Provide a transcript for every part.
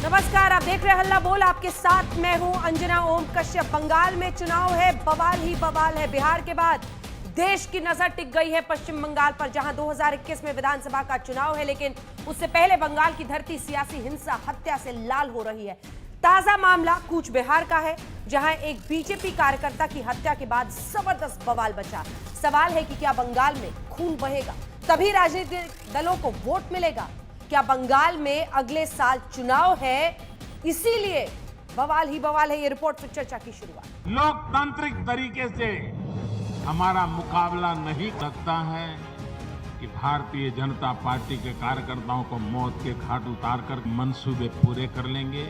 नमस्कार, आप देख रहे हैं हल्ला बोल। आपके साथ मैं हूं अंजना ओम कश्यप। बंगाल में चुनाव है, बवाल ही बवाल है। बिहार के बाद देश की नजर टिक गई है पश्चिम बंगाल पर, जहां 2021 में विधानसभा का चुनाव है, लेकिन उससे पहले बंगाल की धरती सियासी हिंसा, हत्या से लाल हो रही है। ताजा मामला कूच बिहार का है, जहां एक बीजेपी कार्यकर्ता की हत्या के बाद जबरदस्त बवाल बचा। सवाल है कि क्या बंगाल में खून बहेगा, तभी राजनीतिक दलों को वोट मिलेगा? क्या बंगाल में अगले साल चुनाव है, इसीलिए बवाल ही बवाल है? ये रिपोर्ट फिर चर्चा की शुरुआत। लोकतांत्रिक तरीके से हमारा मुकाबला नहीं लगता है कि भारतीय जनता पार्टी के कार्यकर्ताओं को मौत के घाट उतारकर मंसूबे पूरे कर लेंगे।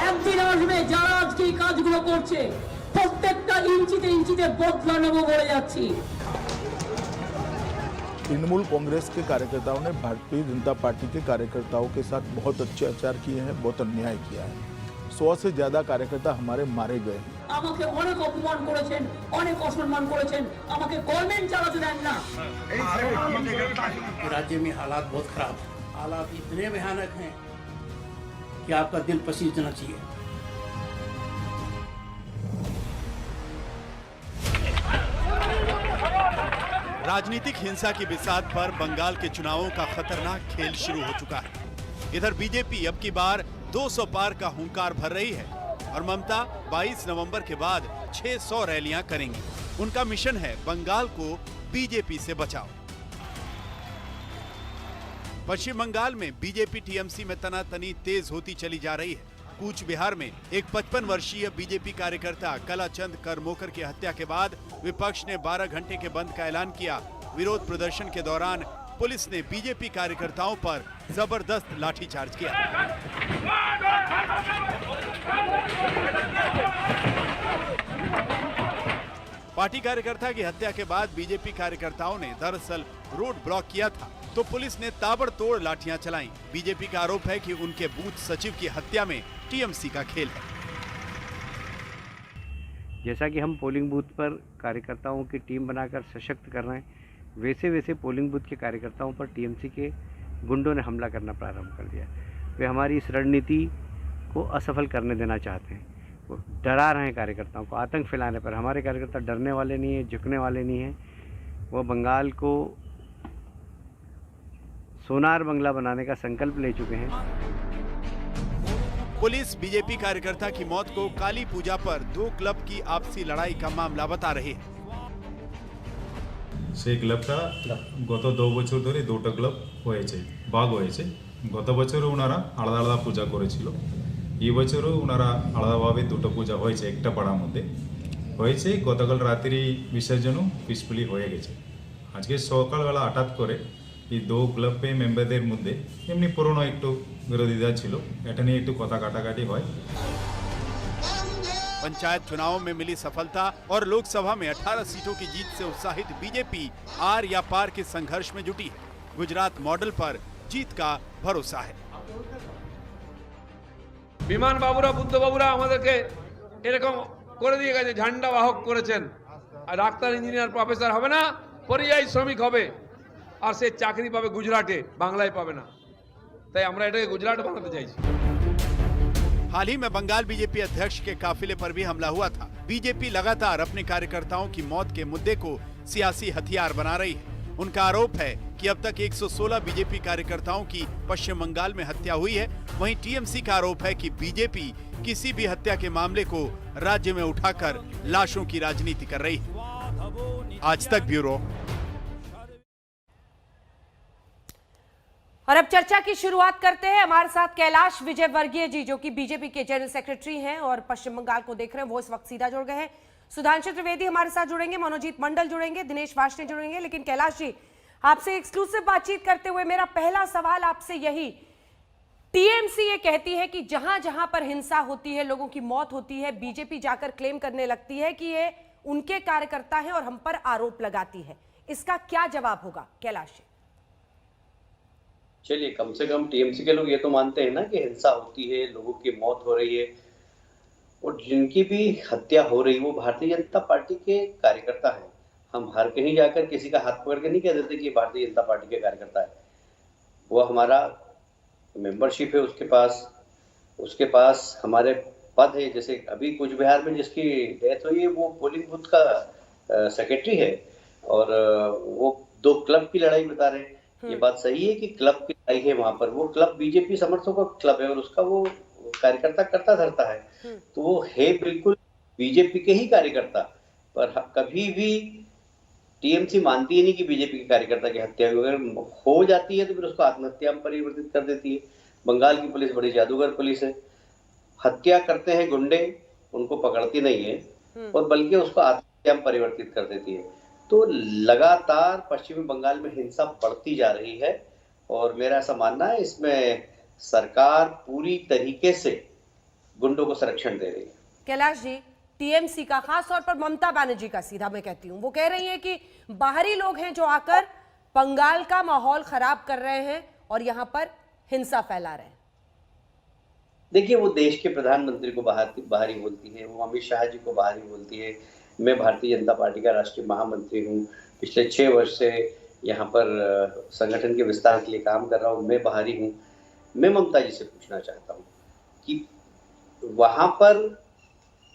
একদিন আসবে যারা আজকে এই কাজগুলো করছে প্রত্যেকটা ইঞ্চিতে ইঞ্চিতে বদলা নেব বলে যাচ্ছি। तृणमूल कांग्रेस के कार्यकर्ताओं ने भारतीय जनता पार्टी के कार्यकर्ताओं के साथ बहुत अत्याचार किए हैं, बहुत अन्याय किया है। 100 से ज्यादा कार्यकर्ता हमारे मारे गए हैं। আমাকে অনেক অপমান করেছেন, অনেক অসম্মান করেছেন, আমাকে গভর্নমেন্ট চালাতে দেন না। राज्य में हालात बहुत खराब हैं। हालात इतने भयानक हैं कि आपका दिल पसीज जाना चाहिए। राजनीतिक हिंसा की बिसात पर बंगाल के चुनावों का खतरनाक खेल शुरू हो चुका है। इधर बीजेपी अब की बार 200 पार का हुंकार भर रही है और ममता 22 नवंबर के बाद 600 रैलियां करेंगी। उनका मिशन है बंगाल को बीजेपी से बचाओ। पश्चिम बंगाल में बीजेपी टीएमसी में तनातनी तेज होती चली जा रही है। कूच बिहार में एक 55 वर्षीय बीजेपी कार्यकर्ता कलाचंद करमोकर की हत्या के बाद विपक्ष ने 12 घंटे के बंद का ऐलान किया। विरोध प्रदर्शन के दौरान पुलिस ने बीजेपी कार्यकर्ताओं पर जबरदस्त लाठीचार्ज किया। पार्टी कार्यकर्ता की हत्या के बाद बीजेपी कार्यकर्ताओं ने दरअसल रोड ब्लॉक किया था, तो पुलिस ने ताबड़तोड़ लाठियां चलाईं। बीजेपी का आरोप है कि उनके बूथ सचिव की हत्या में टीएमसी का खेल है। जैसा कि हम पोलिंग बूथ पर कार्यकर्ताओं की टीम बनाकर सशक्त कर रहे हैं, वैसे वैसे पोलिंग बूथ के कार्यकर्ताओं पर टीएमसी के गुंडों ने हमला करना प्रारंभ कर दिया। वे हमारी इस रणनीति को असफल करने देना चाहते हैं। वो डरा रहे हैं कार्यकर्ताओं को। आतंक फैलाने पर हमारे कार्यकर्ता डरने वाले नहीं हैं, झुकने वाले नहीं हैं। वो बंगाल को सोनार बंगला बनाने का संकल्प ले चुके हैं। पुलिस बीजेपी कार्यकर्ता की मौत को काली पूजा पर 2 क्लब की आपसी लड़ाई का मामला बता रही है। সেই ক্লাবটা গত 2 বছর ধরে 2টা ক্লাব হয়েছে, ভাগ হয়েছে। গত বছরও ওনারা আলাদা আলাদা পূজা করেছিল, এই বছরও ওনারা আলাদাভাবে 2টো পূজা হয়েছে একটা পাড়ার মধ্যে হয়েছে। গতকাল রাত্রি বিসর্জনও পিসফুলি হয়ে গেছে। আজকে সকালবেলা হঠাৎ করে এই 2 ক্লাবের মেম্বারদের মধ্যে এমনি পুরনো একটু বিরোধিতা ছিল, এটা নিয়ে একটু কথা কাটাকাটি হয়। पंचायत चुनावों में मिली सफलता और लोकसभा में 18 सीटों की जीत से उत्साहित बीजेपी आर या पार के संघर्ष में जुटी है। गुजरात मॉडल पर जीत का भरोसा है। বিমান বাবুরা, বুদ্ধ বাবুরা আমাদেরকে এরকম করে দিয়ে গেছে, ঝান্ডা বাহক করেছেন। আর ডাক্তার, ইঞ্জিনিয়ার, প্রফেসর হবে না, পরিযায়ী শ্রমিক হবে, আর সে চাকরি পাবে গুজরাটে, বাংলায় পাবে না। তাই আমরা এটাকে গুজরাট বানাতে চাইছি। हाल ही में बंगाल बीजेपी अध्यक्ष के काफिले पर भी हमला हुआ था। बीजेपी लगातार अपने कार्यकर्ताओं की मौत के मुद्दे को सियासी हथियार बना रही है। उनका आरोप है कि अब तक 116 बीजेपी कार्यकर्ताओं की पश्चिम बंगाल में हत्या हुई है। वहीं टीएमसी का आरोप है कि बीजेपी किसी भी हत्या के मामले को राज्य में उठाकर लाशों की राजनीति कर रही है। आज तक ब्यूरो। और अब चर्चा की शुरुआत करते हैं। हमारे साथ कैलाश विजयवर्गीय जी, जो कि बीजेपी के जनरल सेक्रेटरी हैं और पश्चिम बंगाल को देख रहे हैं, वो इस वक्त सीधा जुड़ गए हैं। सुधांशु त्रिवेदी हमारे साथ जुड़ेंगे, मनोजीत मंडल जुड़ेंगे, दिनेश वार्ष्णेय जुड़ेंगे। लेकिन कैलाश जी, आपसे एक्सक्लूसिव बातचीत करते हुए मेरा पहला सवाल आपसे यही, टीएमसी ये कहती है कि जहां जहां पर हिंसा होती है, लोगों की मौत होती है, बीजेपी जाकर क्लेम करने लगती है कि ये उनके कार्यकर्ता हैं और हम पर आरोप लगाती है। इसका क्या जवाब होगा कैलाश जी? चलिए, कम से कम टीएमसी के लोग ये तो मानते हैं ना कि हिंसा होती है, लोगों की मौत हो रही है, और जिनकी भी हत्या हो रही है वो भारतीय जनता पार्टी के कार्यकर्ता हैं। हम हर कहीं जाकर किसी का हाथ पकड़ के नहीं कह देते कि भारतीय जनता पार्टी के कार्यकर्ता है। वो हमारा मेंबरशिप है उसके पास हमारे पद है। जैसे अभी कुछ बिहार में जिसकी डेथ हुई है वो पोलिंग बूथ का सेक्रेटरी है, और वो 2 क्लब की लड़ाई बता रहे हैं। ये बात सही है कि क्लब की लड़ाई है वहां पर, वो क्लब बीजेपी समर्थकों का क्लब है और उसका वो कार्यकर्ता करता धरता है, तो वो है बिल्कुल बीजेपी के ही कार्यकर्ता। पर कभी भी टीएमसी मानती है नहीं कि बीजेपी के कार्यकर्ता की हत्या अगर हो जाती है तो फिर उसको आत्महत्या में परिवर्तित कर देती है। बंगाल की पुलिस बड़ी जादूगर पुलिस है, हत्या करते हैं गुंडे, उनको पकड़ती नहीं है और बल्कि उसको आत्महत्या में परिवर्तित कर देती है। तो लगातार पश्चिमी बंगाल में हिंसा बढ़ती जा रही है और मेरा ऐसा मानना है इसमें सरकार पूरी तरीके से गुंडों को संरक्षण दे रही है। कैलाश जी, टीएमसी का, खास तौर पर ममता बनर्जी का, सीधा मैं कहती हूं, वो कह रही हैं कि बाहरी लोग हैं जो आकर बंगाल का माहौल खराब कर रहे हैं और यहां पर हिंसा फैला रहे हैं। देखिए, वो देश के प्रधानमंत्री को बाहरी बोलती है, वो अमित शाह जी को बाहरी बोलती है। मैं भारतीय जनता पार्टी का राष्ट्रीय महामंत्री हूँ, पिछले 6 वर्ष से यहाँ पर संगठन के विस्तार के लिए काम कर रहा हूँ, मैं बाहरी हूँ। मैं ममता जी से पूछना चाहता हूँ कि वहाँ पर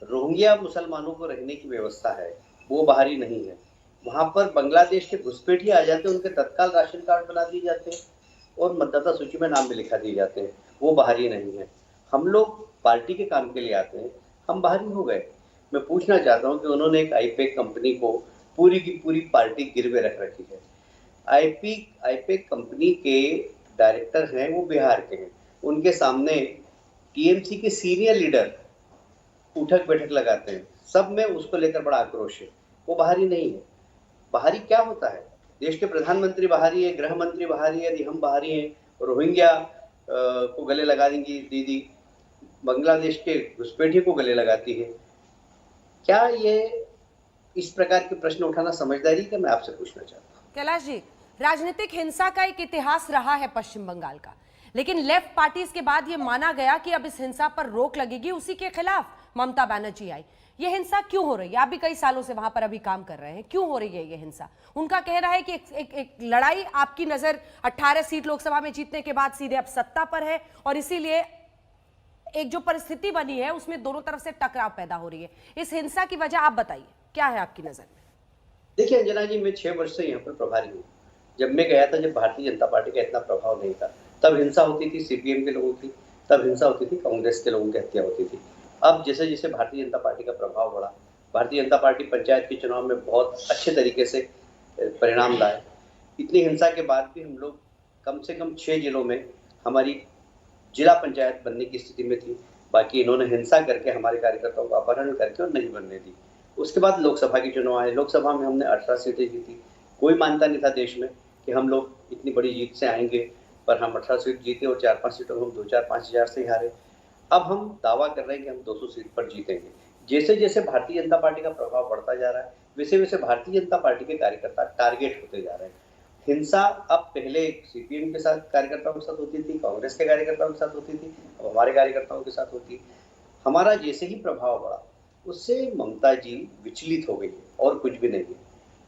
रोहिंग्या मुसलमानों को रहने की व्यवस्था है, वो बाहरी नहीं है। वहाँ पर बांग्लादेश के घुसपैठिए आ जाते हैं, उनके तत्काल राशन कार्ड बना दिए जाते हैं और मतदाता सूची में नाम भी लिखा दिए जाते हैं, वो बाहरी नहीं है। हम लोग पार्टी के काम के लिए आते हैं, हम बाहरी हो गए। मैं पूछना चाहता हूं कि उन्होंने एक आईपेक कंपनी को पूरी की पूरी पार्टी गिरवे रख रखी है। आईपेक कंपनी के डायरेक्टर हैं वो बिहार के हैं, उनके सामने टीएमसी के सीनियर लीडर उठक बैठक लगाते हैं, सब में उसको लेकर बड़ा आक्रोश है। वो बाहरी नहीं है। बाहरी क्या होता है? देश के प्रधानमंत्री बाहरी है, गृह मंत्री बाहरी है, यदि हम बाहरी हैं, रोहिंग्या को गले लगा देंगी दीदी, बांग्लादेश के घुसपैठियों को गले लगाती है। क्या ये इस प्रकार के प्रश्न उठाना समझदारी का? मैं आपसे पूछना चाहता हूँ। कैलाश जी, राजनीतिक हिंसा का एक इतिहास रहा है पश्चिम बंगाल का, लेकिन लेफ्ट पार्टीज के बाद ये माना गया कि अब इस हिंसा पर रोक लगेगी, उसी के खिलाफ ममता बनर्जी आई। ये हिंसा क्यों हो रही है? आप भी कई सालों से वहां पर अभी काम कर रहे हैं, क्यों हो रही है ये हिंसा? उनका कहना है कि एक लड़ाई, आपकी नजर 18 सीट लोकसभा में जीतने के बाद सीधे अब सत्ता पर है और इसीलिए एक जो परिस्थिति बनी है उसमें दोनों तरफ से टकराव पैदा हो रही है। इस हिंसा की वजह आप बताइए, क्या है आपकी नजर में? देखिए अंजना जी, मैं 6 वर्ष से यहाँ पर प्रभारी हूँ। जब मैं गया था, जब भारतीय जनता पार्टी का इतना प्रभाव नहीं था, तब हिंसा होती थी सीपीएम के लोगों की, तब हिंसा होती थी कांग्रेस के लोगों की हत्या होती थी। अब जैसे जैसे भारतीय जनता पार्टी का प्रभाव बढ़ा, भारतीय जनता पार्टी पंचायत के चुनाव में बहुत अच्छे तरीके से परिणाम लाए। इतनी हिंसा के बाद भी हम लोग कम से कम 6 जिलों में हमारी जिला पंचायत बनने की स्थिति में थी। बाकी इन्होंने हिंसा करके हमारे कार्यकर्ताओं का अपहरण करके और नहीं बनने दी। उसके बाद लोकसभा के चुनाव आए, लोकसभा में हमने 18 सीटें जीती। कोई मानता नहीं था देश में कि हम लोग इतनी बड़ी जीत से आएंगे, पर हम 18 सीट जीते और 4-5 सीटों में हम 2-4-5 हजार से ही हारे। अब हम दावा कर रहे हैं कि हम 200 सीट पर जीतेंगे। जैसे जैसे भारतीय जनता पार्टी का प्रभाव बढ़ता जा रहा है, वैसे वैसे भारतीय जनता पार्टी के कार्यकर्ता टारगेट होते जा रहे हैं। हिंसा अब पहले सीपीएम के साथ कार्यकर्ताओं के साथ होती थी, कांग्रेस के कार्यकर्ताओं के साथ होती थी, अब हमारे कार्यकर्ताओं के साथ होती है। हमारा जैसे ही प्रभाव बढ़ा, उससे ममता जी विचलित हो गई है और कुछ भी नहीं है,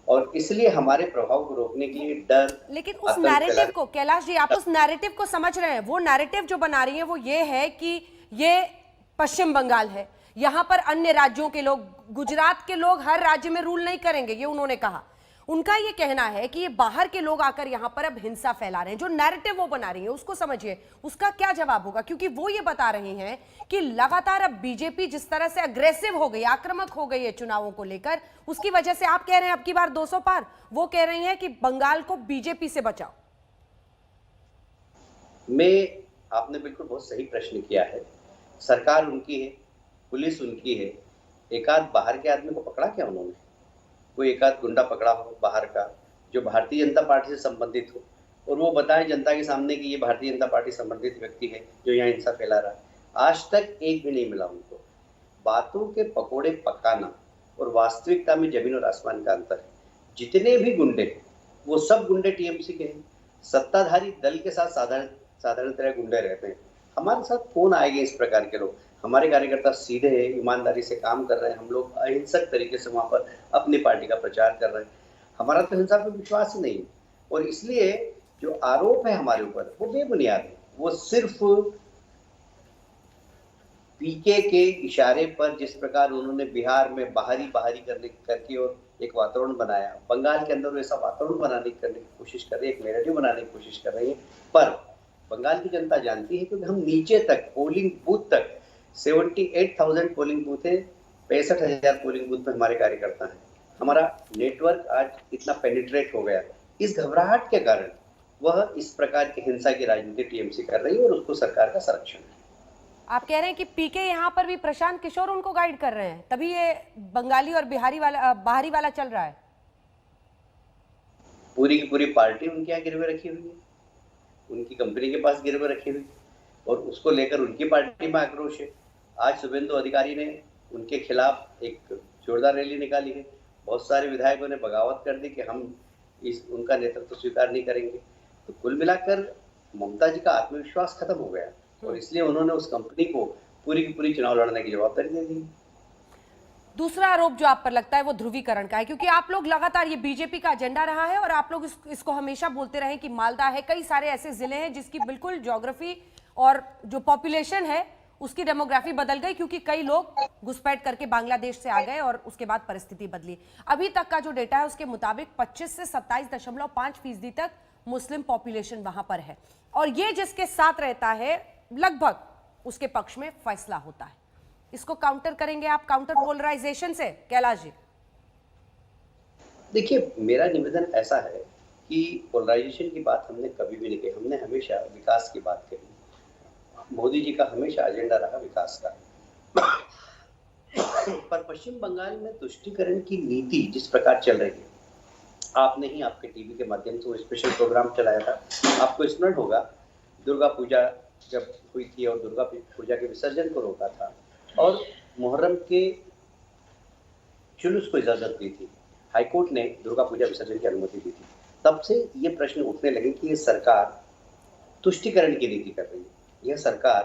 और इसलिए हमारे प्रभाव को रोकने के लिए डर। लेकिन उस नैरेटिव को, कैलाश जी, आप उस नैरेटिव को समझ रहे हैं? वो नैरेटिव जो बना रही है वो ये है कि ये पश्चिम बंगाल है, यहाँ पर अन्य राज्यों के लोग, गुजरात के लोग हर राज्य में रूल नहीं करेंगे, ये उन्होंने कहा। उनका ये कहना है कि ये बाहर के लोग आकर यहाँ पर अब हिंसा फैला रहे हैं। जो नैरेटिव वो बना रही है उसको समझिए, उसका क्या जवाब होगा? क्योंकि वो ये बता रही हैं कि लगातार अब बीजेपी जिस तरह से अग्रेसिव हो गई, आक्रामक हो गई है चुनावों को लेकर, उसकी वजह से आप कह रहे हैं अब की बार 200 पार, वो कह रही हैं कि बंगाल को बीजेपी से बचाओ। आपने बिल्कुल बहुत सही प्रश्न किया है। सरकार उनकी है, पुलिस उनकी है, एक आध बाहर के आदमी को पकड़ा क्या उन्होंने? कोई एक आध गुंडा पकड़ा हो बाहर का जो भारतीय जनता पार्टी से संबंधित हो और वो बताए जनता के सामने कि ये भारतीय जनता पार्टी संबंधित व्यक्ति है जो यहाँ हिंसा फैला रहा है? आज तक एक भी नहीं मिला उनको। बातों के पकोड़े पकाना और वास्तविकता में जमीन और आसमान का अंतर है। जितने भी गुंडे हैं वो सब गुंडे टीएमसी के हैं। सत्ताधारी दल के साथ साधारण तरह गुंडे रहते हैं। हमारे साथ कौन आएंगे इस प्रकार के लोग? हमारे कार्यकर्ता सीधे हैं, ईमानदारी से काम कर रहे हैं। हम लोग अहिंसक तरीके से वहाँ पर अपनी पार्टी का प्रचार कर रहे हैं। हमारा तो हिंसा पर विश्वास ही नहीं है और इसलिए जो आरोप है हमारे ऊपर वो बेबुनियाद है। वो सिर्फ पीके के इशारे पर जिस प्रकार उन्होंने बिहार में बाहरी करके और एक वातावरण बनाया, बंगाल के अंदर वैसा वातावरण करने की कोशिश कर रही है, एक नैरेटिव बनाने की कोशिश कर रही है। पर बंगाल की जनता जानती है क्योंकि हम नीचे तक पोलिंग बूथ तक 78,000 पोलिंग बूथ है, 65,000 पोलिंग बूथ में हमारे कार्यकर्ता हैं। हमारा नेटवर्क आज इतना पेनिट्रेट हो गया, इस घबराहट के कारण वह इस प्रकार की हिंसा की राजनीति टीएमसी कर रही है और उसको सरकार का संरक्षण है। आप कह रहे हैं कि पीके यहाँ पर भी प्रशांत किशोर उनको गाइड कर रहे हैं, तभी ये बंगाली और बाहरी वाला चल रहा है। पूरी की पूरी पार्टी उनके यहाँ गिरवे रखी हुई है, उनकी कंपनी के पास गिरवे रखी हुई और उसको लेकर उनकी पार्टी में आक्रोश है। आज शुभेंदु अधिकारी ने उनके खिलाफ एक जोरदार रैली निकाली है, बहुत सारे विधायकों ने बगावत कर दी कि हम उनका नेतृत्व स्वीकार नहीं करेंगे। तो कुल मिलाकर ममता जी का आत्मविश्वास खत्म हो गया और इसलिए उन्होंने उस कंपनी को पूरी की पूरी चुनाव लड़ने की जवाबदारी दे दी। दूसरा आरोप जो आप पर लगता है वो ध्रुवीकरण का है, क्योंकि आप लोग लगातार, ये बीजेपी का एजेंडा रहा है और आप लोग इसको हमेशा बोलते रहे कि मालदा है, कई सारे ऐसे जिले हैं जिसकी बिल्कुल ज्योग्राफी और जो पॉपुलेशन है उसकी डेमोग्राफी बदल गई, क्योंकि कई लोग घुसपैठ करके बांग्लादेश से आ गए और उसके बाद परिस्थिति बदली। अभी तक का जो डेटा है उसके मुताबिक 25 से 27.5% तक मुस्लिम पॉपुलेशन वहां पर है और ये जिसके साथ रहता है लगभग उसके पक्ष में फैसला होता है। इसको काउंटर करेंगे आप, काउंटर पोलराइजेशन से, कैलाश जी? देखिए, मेरा निवेदन ऐसा है कि पोलराइजेशन की बात हमने कभी भी नहीं की, हमने हमेशा विकास की बात करी। मोदी जी का हमेशा एजेंडा रहा विकास का। पर पश्चिम बंगाल में तुष्टीकरण की नीति जिस प्रकार चल रही है, आपने ही आपके टीवी के माध्यम से वो स्पेशल प्रोग्राम चलाया था, आपको स्मरण होगा दुर्गा पूजा जब हुई थी और दुर्गा पूजा के विसर्जन को रोका था और मुहर्रम के जुलूस को इजाजत दी थी, हाईकोर्ट ने दुर्गा पूजा विसर्जन की अनुमति दी थी। तब से ये प्रश्न उठने लगे कि ये सरकार तुष्टीकरण की नीति कर रही है। यह सरकार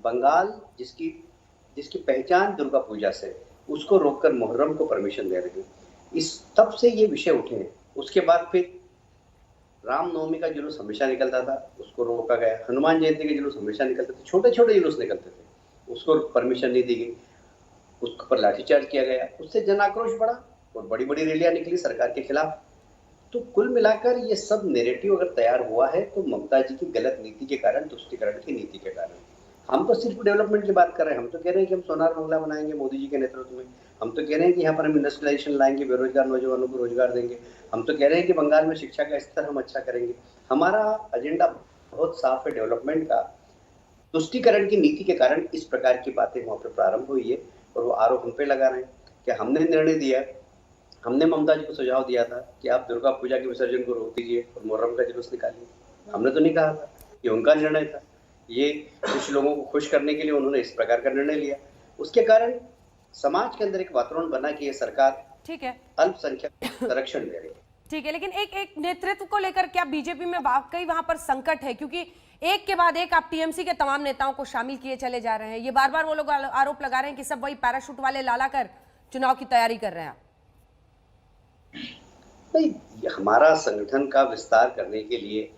बंगाल जिसकी पहचान दुर्गा पूजा से, उसको रोककर मुहर्रम को परमिशन दे रही है। इस तब से ये विषय उठे हैं। उसके बाद फिर रामनवमी का जुलूस हमेशा निकलता था, उसको रोका गया। हनुमान जयंती के जुलूस हमेशा निकलते थे, छोटे छोटे जुलूस निकलते थे, उसको परमिशन नहीं दी गई, उसके पर लाठीचार्ज किया गया। उससे जन आक्रोश बढ़ा और बड़ी बड़ी रैलियां निकली सरकार के खिलाफ। तो कुल मिलाकर ये सब नैरेटिव अगर तैयार हुआ है तो ममता जी की गलत नीति के कारण, तुष्टीकरण की नीति के कारण। हम तो सिर्फ डेवलपमेंट की बात कर रहे हैं, हम तो कह रहे हैं कि हम सोनार बांग्ला बनाएंगे मोदी जी के नेतृत्व में, हम तो कह रहे हैं कि यहाँ पर हम इंडस्ट्रियलाइजेशन लाएंगे, बेरोजगार नौजवानों को रोजगार देंगे, हम तो कह रहे हैं कि बंगाल में शिक्षा का स्तर हम अच्छा करेंगे। हमारा एजेंडा बहुत साफ है डेवलपमेंट का। तुष्टीकरण की नीति के कारण इस प्रकार की बातें वहाँ पर प्रारंभ हुई है और वो आरोप हम पे लगा रहे हैं कि हमने निर्णय दिया, हमने ममता जी को सुझाव दिया था कि आप दुर्गा पूजा के विसर्जन को रोक दीजिए और मुहर्रम का जुलूस निकालिए। हमने तो नहीं कहा था, ये उनका निर्णय था। ये कुछ लोगों को खुश करने के लिए उन्होंने इस प्रकार का निर्णय लिया। उसके कारण समाज के अंदर एक वातावरण बना कि ये सरकार, ठीक है, अल्पसंख्यक संरक्षण दे रही है। ठीक है, लेकिन एक नेतृत्व को लेकर क्या बीजेपी में वाकई वहां पर संकट है? क्योंकि एक के बाद एक आप टीएमसी के तमाम नेताओं को शामिल किए चले जा रहे हैं। ये बार बार वो लोग आरोप लगा रहे हैं कि सब वही पैराशूट वाले लाला कर चुनाव की तैयारी कर रहे हैं। नहीं, हमारा संगठन का विस्तार करने के लिए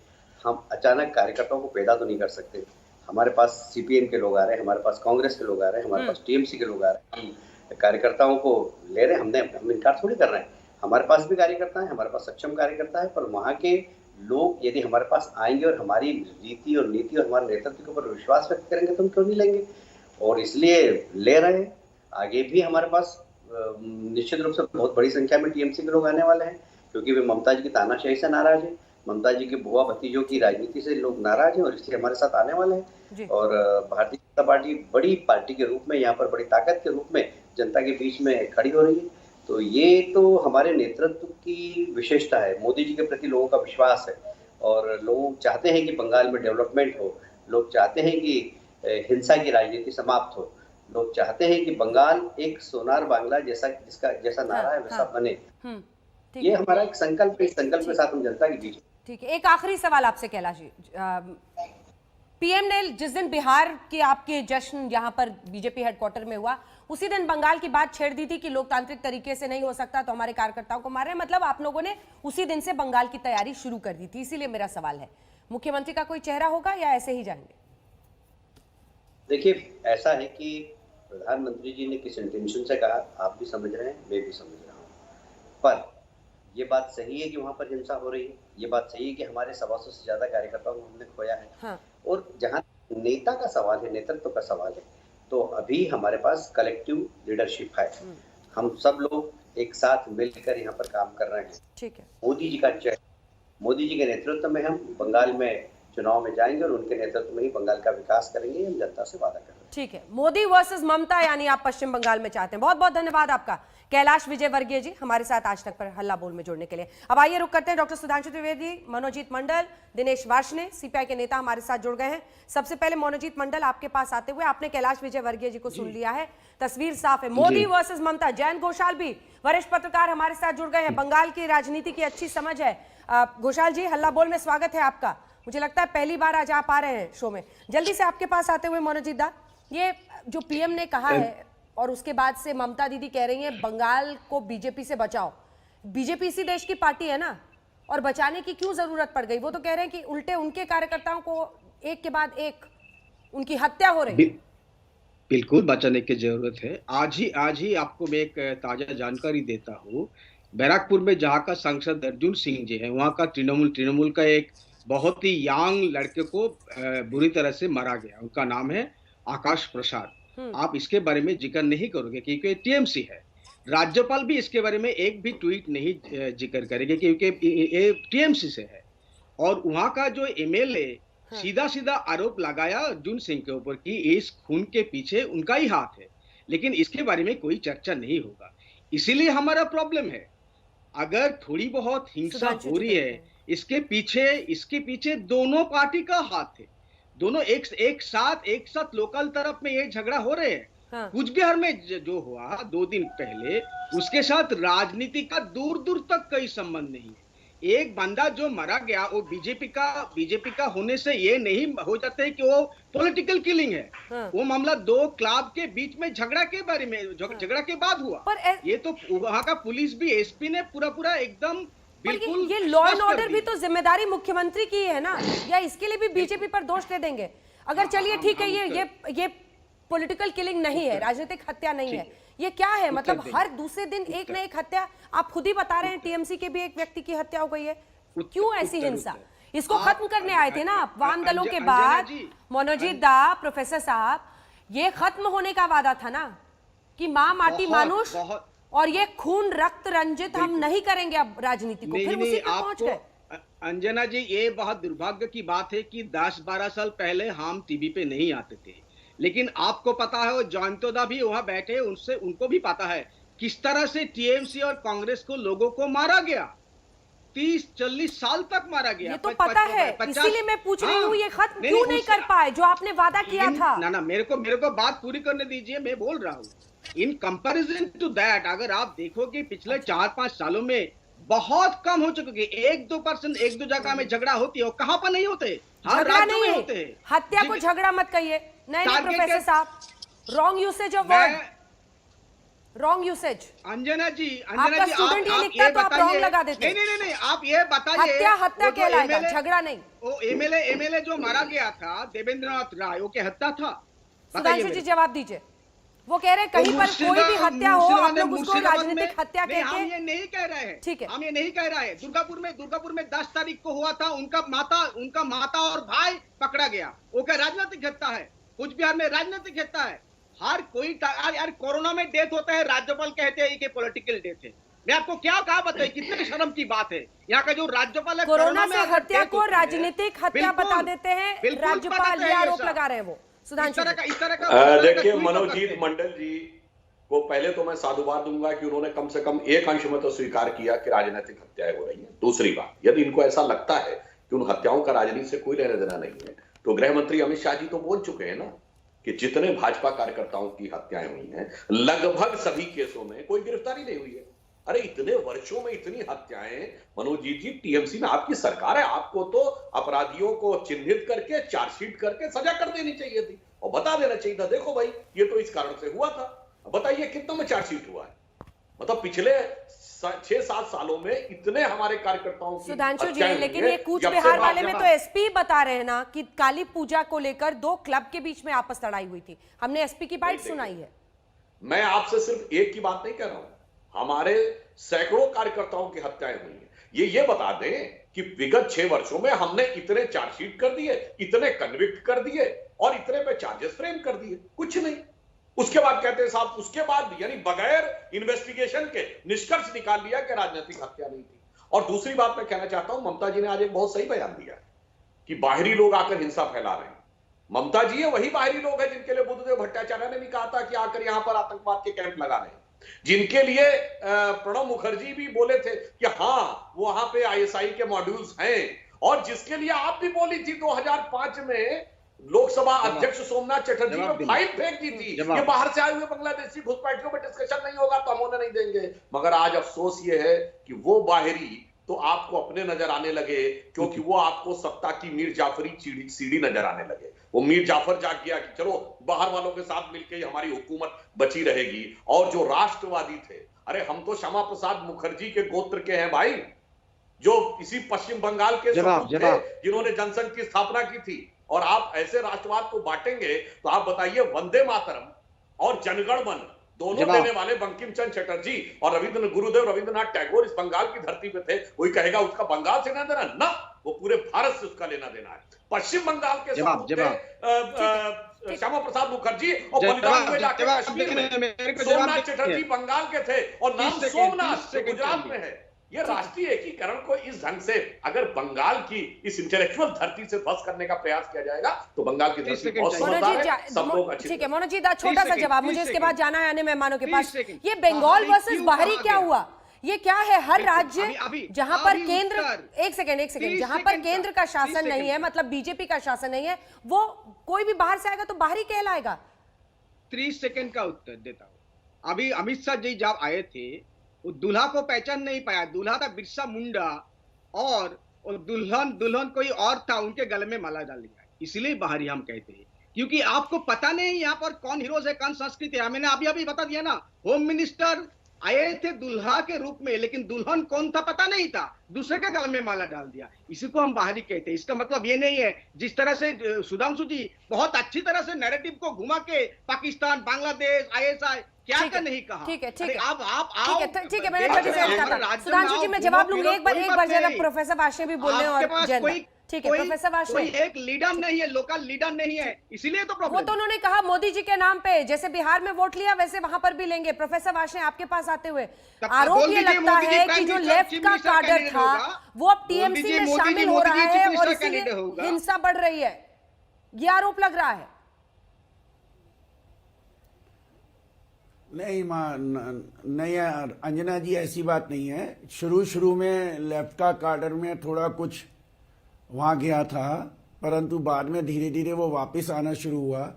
हम अचानक कार्यकर्ताओं को पैदा तो नहीं कर सकते। हमारे पास सीपीएम के लोग आ रहे हैं, हमारे पास कांग्रेस के लोग आ रहे हैं, हमारे पास टीएमसी के लोग आ रहे हैं, कार्यकर्ताओं को ले रहे हैं। हम इनकार थोड़ी कर रहे हैं, हमारे पास भी कार्यकर्ता है, हमारे पास सक्षम कार्यकर्ता है। पर वहाँ के लोग यदि हमारे पास आएंगे और हमारी रीति और नीति और हमारे नेतृत्व के ऊपर विश्वास व्यक्त करेंगे तो हम क्यों नहीं लेंगे, और इसलिए ले रहे हैं। आगे भी हमारे पास निश्चित रूप से बहुत बड़ी संख्या में टीएमसी के लोग आने वाले हैं, क्योंकि वे ममता जी की तानाशाही से नाराज है, ममता जी के बुआ भतीजों की राजनीति से लोग नाराज हैं और इसलिए हमारे साथ आने वाले हैं। और भारतीय जनता पार्टी बड़ी पार्टी के रूप में, यहाँ पर बड़ी ताकत के रूप में जनता के बीच में खड़ी हो रही है। तो ये तो हमारे नेतृत्व की विशेषता है। मोदी जी के प्रति लोगों का विश्वास है और लोग चाहते हैं कि बंगाल में डेवलपमेंट हो, लोग चाहते हैं कि हिंसा की राजनीति समाप्त हो, लोग चाहते हैं कि बंगाल एक सोनार बांग्ला जैसा नारा है वैसा बने। ये हमारा एक संकल्प है, इस संकल्प के साथ हम जनता के बीच। ठीक है, एक आखिरी सवाल आपसे कैलाश जी। पीएम ने जिस दिन बिहार के आपके जश्न यहाँ पर बीजेपी हेडक्वार्टर में हुआ, उसी दिन बंगाल की बात छेड़ दी थी कि लोकतांत्रिक तरीके से नहीं हो सकता तो हमारे कार्यकर्ताओं को मार रहे हैं। मतलब आप लोगों ने उसी दिन से बंगाल की तैयारी शुरू कर दी थी। इसीलिए मेरा सवाल है, मुख्यमंत्री का कोई चेहरा होगा या ऐसे ही जाएंगे? देखिए, ऐसा है कि प्रधानमंत्री जी ने किस इंटेंशन से कहा, आप भी समझ रहे हैं, मैं भी समझ रहा हूँ। पर ये बात सही है कि वहाँ पर हिंसा हो रही है, ये बात सही है कि हमारे 125 से ज्यादा कार्यकर्ताओं को हमने खोया है। हाँ। और जहाँ नेता का सवाल है, नेतृत्व का सवाल है, तो अभी हमारे पास कलेक्टिव लीडरशिप है। हम सब लोग एक साथ मिलकर यहाँ पर काम कर रहे हैं। ठीक है। मोदी जी के नेतृत्व में हम बंगाल में चुनाव में जाएंगे और उनके नेतृत्व में ही बंगाल का विकास करेंगे, हम जनता से वादा कर रहे हैं। ठीक है, मोदी वर्सेस ममता यानी आप पश्चिम बंगाल में चाहते हैं। बहुत बहुत धन्यवाद आपका कैलाश विजयवर्गीय जी हमारे साथ आज तक पर हल्ला बोल में जुड़ने के लिए। अब आइए रुक करते हैं डॉक्टर सुधांशु त्रिवेदी, मनोजीत मंडल, दिनेश वार्ष्णेय, सीपीआई के नेता हमारे साथ जुड़ गए हैं। सबसे पहले मनोजीत मंडल, आपके पास आते हुए, आपने कैलाश विजयवर्गीय जी को सुन लिया है, तस्वीर साफ है, मोदी वर्सेस ममता। जयंत घोषाल भी वरिष्ठ पत्रकार हमारे साथ जुड़ गए हैं, बंगाल की राजनीति की अच्छी समझ है। घोषाल जी, हल्ला बोल में स्वागत है आपका। मुझे लगता है पहली बार आज आप आ रहे हैं शो में। जल्दी से आपके पास आते हुए मनोजीत दा, ये जो पीएम ने कहा है और उसके बाद से ममता दीदी कह रही हैं बंगाल को बीजेपी से बचाओ। बीजेपी इसी देश की पार्टी है ना, और बचाने की क्यों जरूरत पड़ गई? वो तो कह रहे हैं कि उल्टे उनके कार्यकर्ताओं को एक के बाद एक उनकी हत्या हो रही है। बिल्कुल बचाने की जरूरत है। आज ही आपको मैं एक ताजा जानकारी देता हूँ। बैराकपुर में जहाँ का सांसद अर्जुन सिंह जी है, वहाँ का तृणमूल का एक बहुत ही यंग लड़के को बुरी तरह से मारा गया। उनका नाम है आकाश प्रसाद। आप इसके बारे में जिक्र नहीं करोगे क्योंकि टीएमसी है। राज्यपाल भी इसके बारे में एक भी ट्वीट नहीं जिक्र करेंगे क्योंकि ये टीएमसी से है। और वहाँ का जो एमएलए सीधा आरोप लगाया अर्जुन सिंह के ऊपर कि इस खून के पीछे उनका ही हाथ है, लेकिन इसके बारे में कोई चर्चा नहीं होगा। इसीलिए हमारा प्रॉब्लम है। अगर थोड़ी बहुत हिंसा हो रही है, इसके पीछे दोनों पार्टी का हाथ है। दोनों एक साथ लोकल तरफ में ये झगड़ा हो रहे हैं। हाँ। कुछ बिहार में जो हुआ 2 दिन पहले, उसके साथ राजनीति का दूर तक कोई संबंध नहीं है। एक बंदा जो मारा गया वो बीजेपी का होने से ये नहीं हो जाता है कि वो पॉलिटिकल किलिंग है। हाँ। वो मामला 2 क्लब के बीच में झगड़ा के बारे में झगड़ा के बाद हुआ। ये तो वहाँ का पुलिस भी, एसपी ने पूरा एकदम बिल्कुल ये लॉ एंड ऑर्डर भी तो जिम्मेदारी मुख्यमंत्री की है ना, या इसके लिए भी बीजेपी पर दोष दे देंगे? अगर चलिए ठीक है, ये पॉलिटिकल किलिंग नहीं है, राजनीतिक हत्या नहीं है, ये क्या है? मतलब हर दूसरे दिन एक न एक हत्या। आप खुद ही बता रहे हैं टीएमसी के भी एक व्यक्ति की हत्या हो गई है। क्यों ऐसी हिंसा? इसको खत्म करने आए थे ना आप वाम दलों के बाद। मनोजीत दा, प्रोफेसर साहब, ये खत्म होने का वादा था ना कि माँ माटी मानुष और ये खून रक्त रंजित हम नहीं करेंगे अब राजनीति को। फिर उसी पे पहुंच गए। अंजना जी, ये बहुत दुर्भाग्य की बात है कि 10-12 साल पहले हम टीवी पे नहीं आते थे, लेकिन आपको पता है, वो जयंतोदा भी वहां बैठे, उनको भी पता है किस तरह से टीएमसी और कांग्रेस को लोगों को मारा गया। 30-40 साल तक मारा गया। ये तो पता है, इसीलिए मैं पूछ रही हूँ, ये खत्म क्यों नहीं कर पाए जो आपने वादा किया था? ना, मेरे को बात पूरी करने दीजिए। मैं बोल रहा हूँ, इन कंपैरिजन टू दैट, अगर आप देखोगे पिछले 4-5 सालों में बहुत कम हो चुके। 1-2% 1-2 जगह में झगड़ा होती है, कहाँ पर नहीं होते? झगड़ा नहीं है, हत्या को झगड़ा मत कहिए। नहीं प्रोफेसर साहब, wrong usage of word, wrong usage. Anjana ji, आपका स्टूडेंट ये लिखता तो आप रॉन्ग लगा देते। नहीं, आप ये बताइए। हत्या कहलाएगा, झगड़ा नहीं। वो एमएलए जो मारा गया था, देवेंद्रनाथ राय, वो क्या हत्या था? सुधांशु जी जवाब दीजिए। वो कह रहे हैं कहीं पर कोई भी हत्या हो, आप लोग उसको राजनीतिक हत्या कहते हैं। हम ये नहीं कह रहे हैं, ठीक है, हम ये नहीं कह रहे हैं। दुर्गापुर में 10 तारीख को हुआ था, उनका माता और भाई पकड़ा गया। वो क्या राजनीतिक हत्या है? कुछ बिहार में राजनीतिक हत्या है। हर कोई यार कोरोना में डेथ होता है, राज्यपाल कहते हैं कि पॉलिटिकल डेथ है। मैं आपको क्या कहा बताइए, कितने शर्म की बात है। यहाँ का जो राज्यपाल है, कोरोना से हत्या को राजनीतिक हत्या बता देते हैं राज्यपाल, ये आरोप लगा रहे हैं वो। देखिए मनोजीत मंडल जी को पहले तो मैं साधुवाद दूंगा कि उन्होंने कम से कम एक अंश में तो स्वीकार किया कि राजनीतिक हत्याएं हो रही हैं। दूसरी बात, यदि इनको ऐसा लगता है कि उन हत्याओं का राजनीति से कोई लेना देना नहीं है, तो गृह मंत्री अमित शाह जी तो बोल चुके हैं ना कि जितने भाजपा कार्यकर्ताओं की हत्याएं हुई हैं, लगभग सभी केसों में कोई गिरफ्तारी नहीं हुई है। अरे इतने वर्षों में इतनी हत्याएं, मनोजीत जी, टीएमसी में आपकी सरकार है, आपको तो अपराधियों को चिन्हित करके चार्जशीट करके सजा कर देनी चाहिए थी और बता देना चाहिए था, देखो भाई ये तो इस कारण से हुआ था। बताइए कितनों में चार्जशीट हुआ है? मतलब पिछले 6-7 सालों में इतने हमारे कार्यकर्ताओं की सुधांशु जी, हत्याएं हुई लेकिन हैं, ये कूच जब से बिहार बात वाले में जब तो एसपी बता रहे हैं ना कि काली पूजा को लेकर 2 क्लब के बीच में आपस लड़ाई हुई थी। हमने एसपी की बाइट सुनाई है। मैं आपसे सिर्फ एक की बात नहीं कह रहा हूं, हमारे सैकड़ों कार्यकर्ताओं की हत्याएं हुई हैं। ये बता दें कि विगत 6 वर्षों में हमने इतने चार्जशीट कर दिए, इतने कन्विक्ट कर दिए और इतने पे चार्जेस फ्रेम कर दिए, कुछ नहीं। उसके बाद कहते हैं साहब, उसके बाद यानी बगैर इन्वेस्टिगेशन के निष्कर्ष निकाल लिया कि राजनीतिक हत्या नहीं थी। और दूसरी बात मैं कहना चाहता हूं, ममता जी ने आज एक बहुत सही बयान दिया है कि बाहरी लोग आकर हिंसा फैला रहे हैं। ममता जी वही बाहरी लोग हैं जिनके लिए बुद्धदेव भट्टाचार्य ने भी कहा था कि आकर यहां पर आतंकवाद के कैंप लगा रहे हैं, जिनके लिए प्रणब मुखर्जी भी बोले थे कि हाँ वहां पे आईएसआई के मॉड्यूल्स हैं, और जिसके लिए आप भी बोली थी 2005 में लोकसभा अध्यक्ष सोमनाथ चटर्जी ने फाइल फेंक दी थी कि बाहर से आए हुए बांग्लादेशी घुसपैठियों पर डिस्कशन नहीं होगा तो हम उन्हें नहीं देंगे। मगर आज अफसोस ये है कि वो बाहरी तो आपको अपने नजर आने लगे, क्योंकि वो आपको सत्ता की मीर जाफरी सीढ़ी नजर आने लगे। वो मीर जाफर जाग गया कि चलो बाहर वालों के साथ मिलकर ही हमारी हुकूमत बची रहेगी। और जो राष्ट्रवादी थे, अरे हम तो श्यामा प्रसाद मुखर्जी के गोत्र के हैं भाई, जो इसी पश्चिम बंगाल के सपूत थे जिन्होंने जनसंघ की स्थापना की थी। और आप ऐसे राष्ट्रवाद को बांटेंगे तो आप बताइए, वंदे मातरम और जनगण मन दोनों देने वाले बंकिम चंद्र चटर्जी और गुरुदेव रविंद्रनाथ टैगोर इस बंगाल की धरती पे थे, कोई कहेगा उसका बंगाल से लेना देना? ना, वो पूरे भारत से उसका लेना देना है। पश्चिम बंगाल के श्यामा प्रसाद मुखर्जी और बलिदान हुए जाके कश्मीर में, सोमनाथ चटर्जी बंगाल के थे और नाम सोमनाथ गुजरात में है। ये राष्ट्रीय एकीकरण को इस ढंग से अगर बंगाल की इस इंटेलेक्चुअल धरती से ध्वस्त करने का प्रयास किया जाएगा तो बंगाल की धरती बहुत समझदार है, सब लोग अच्छे। ठीक है मनोज जी, छोटा सा जवाब मुझे, इसके बाद जाना है अन्य मेहमानों के पास। ये बंगाल वर्सेस बाहरी क्या हुआ? ये क्या है? हर राज्य जहां पर केंद्र, एक सेकेंड, जहां पर केंद्र का शासन नहीं है, मतलब बीजेपी का शासन नहीं है, वो कोई भी बाहर से आएगा तो बाहरी कहलाएगा। 30 सेकंड का उत्तर देता हूं। अभी अमित शाह जी जब आए थे, वो दूल्हा को पहचान नहीं पाया, दूल्हा था बिरसा मुंडा और दुल्हन कोई और था, उनके गले में माला डाल दिया। इसलिए बाहरी हम कहते हैं, क्योंकि आपको पता नहीं यहाँ पर कौन हीरोज है, कौन संस्कृति है। मैंने अभी बता दिया ना, होम मिनिस्टर आए थे दुल्हा के रूप में, लेकिन दुल्हन कौन था पता नहीं था, दूसरे के गले में माला डाल दिया। इसी को हम बाहरी कहते हैं। इसका मतलब ये नहीं है जिस तरह से सुधांशु जी बहुत अच्छी तरह से नैरेटिव को घुमा के पाकिस्तान, बांग्लादेश, आईएसआई क्या क्या नहीं कहा। ठीक है, मैं सुधांशु जी मैं जवाब लूंगी एक बार जरा प्रोफेसर वाशे भी बोल रहे हैं और ठीक है प्रोफेसर वाशे, कोई एक लीडर नहीं है, लोकल लीडर नहीं है, इसीलिए तो प्रॉब्लम। वो तो उन्होंने कहा मोदी जी के नाम पे, जैसे बिहार में वोट लिया वैसे वहां पर भी लेंगे। प्रोफेसर वाशे आपके पास आते हुए आरोप ये लगता है कि जो लेफ्ट का काडर था वो अब टीएमसी में शामिल हो रहा है और इसीलिए हिंसा बढ़ रही है, ये आरोप लग रहा है। नहीं अंजना जी, ऐसी बात नहीं है। शुरू में लेफ्ट का काडर में थोड़ा कुछ वहाँ गया था, परंतु बाद में धीरे धीरे वो वापस आना शुरू हुआ।